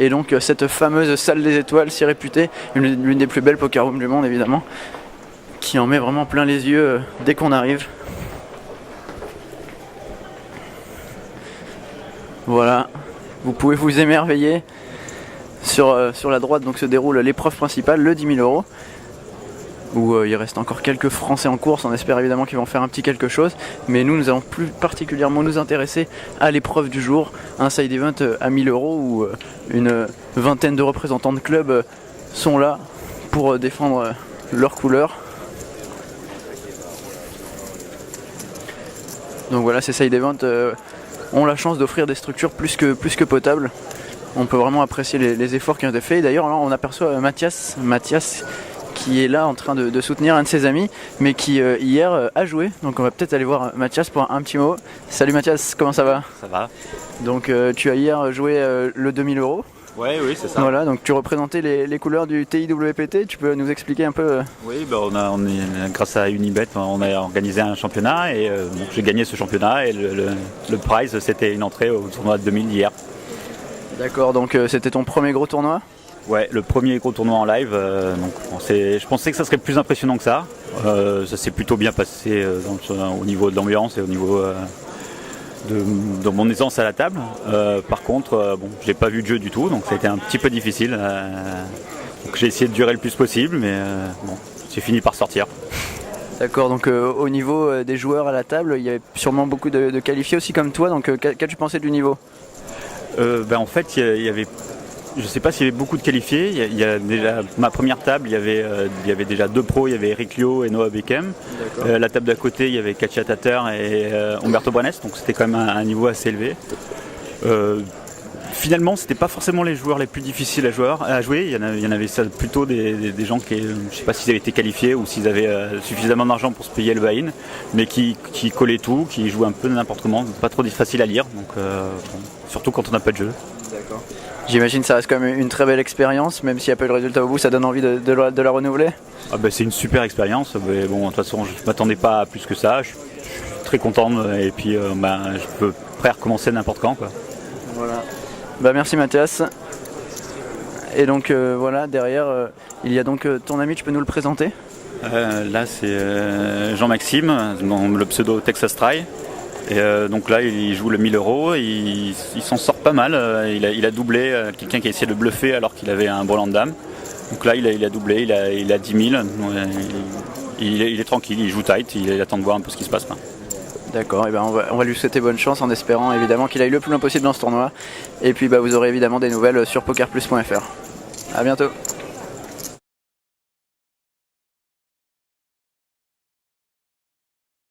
et donc cette fameuse salle des étoiles si réputée, l'une des plus belles poker rooms du monde évidemment, qui en met vraiment plein les yeux dès qu'on arrive. Voilà, vous pouvez vous émerveiller. Sur la droite donc se déroule l'épreuve principale, le 10 000 €, où il reste encore quelques Français en course. On espère évidemment qu'ils vont faire un petit quelque chose, mais nous allons plus particulièrement nous intéresser à l'épreuve du jour, un side event à 1 000 € où une vingtaine de représentants de clubs sont là pour défendre leurs couleurs. Donc voilà, ces side events ont la chance d'offrir des structures plus que potables. On peut vraiment apprécier les efforts qui ont été faits. Et d'ailleurs, on aperçoit Mathias qui est là en train de soutenir un de ses amis, mais qui hier a joué. Donc on va peut-être aller voir Mathias pour un petit mot. Salut Mathias, comment ça va? Ça va. Donc tu as hier joué le 2 000 €. Ouais, oui, c'est ça. Voilà, donc tu représentais les couleurs du TIWPT. Tu peux nous expliquer un peu Oui, on est, grâce à Unibet, on a organisé un championnat et donc j'ai gagné ce championnat et le prize c'était une entrée au tournoi de 2000 hier. D'accord, donc c'était ton premier gros tournoi? Ouais, le premier gros tournoi en live. Je pensais que ça serait plus impressionnant que ça. Ça s'est plutôt bien passé au niveau de l'ambiance et au niveau de mon aisance à la table. Par contre, j'ai pas vu de jeu du tout, donc ça a été un petit peu difficile. Donc j'ai essayé de durer le plus possible, mais j'ai fini par sortir. D'accord, donc au niveau des joueurs à la table, il y avait sûrement beaucoup de qualifiés aussi comme toi, donc qu'as-tu pensé du niveau? En fait, il y avait, je ne sais pas s'il y avait beaucoup de qualifiés. Il y a déjà ma première table, il y avait déjà 2 pros, il y avait Eric Lio et Noah Beckham. La table d'à côté, il y avait Katia Tater et Humberto Branes, donc c'était quand même un niveau assez élevé. Finalement, c'était pas forcément les joueurs les plus difficiles à jouer. Il y en avait plutôt des gens qui, je ne sais pas s'ils avaient été qualifiés ou s'ils avaient suffisamment d'argent pour se payer le buy-in, mais qui collaient tout, qui jouaient un peu n'importe comment, pas trop facile à lire, donc surtout quand on n'a pas de jeu. D'accord. J'imagine que ça reste quand même une très belle expérience, même s'il n'y a pas eu le résultat au bout, ça donne envie de la renouveler. C'est une super expérience, mais bon, de toute façon je ne m'attendais pas à plus que ça, je suis très content et puis je peux prêt à recommencer n'importe quand, quoi. Voilà. Merci Mathias. Et donc voilà, derrière il y a donc ton ami, tu peux nous le présenter? Là c'est Jean-Maxime, le pseudo Texas Try. Et donc là il joue le 1 000 €, il s'en sort pas mal, il a doublé quelqu'un qui a essayé de bluffer alors qu'il avait un brelan de dame. Donc là il a doublé, il a 10 000, il est tranquille, il joue tight, il attend de voir un peu ce qui se passe là. D'accord, et on va lui souhaiter bonne chance en espérant évidemment qu'il aille le plus loin possible dans ce tournoi. Et puis vous aurez évidemment des nouvelles sur pokerplus.fr. A bientôt.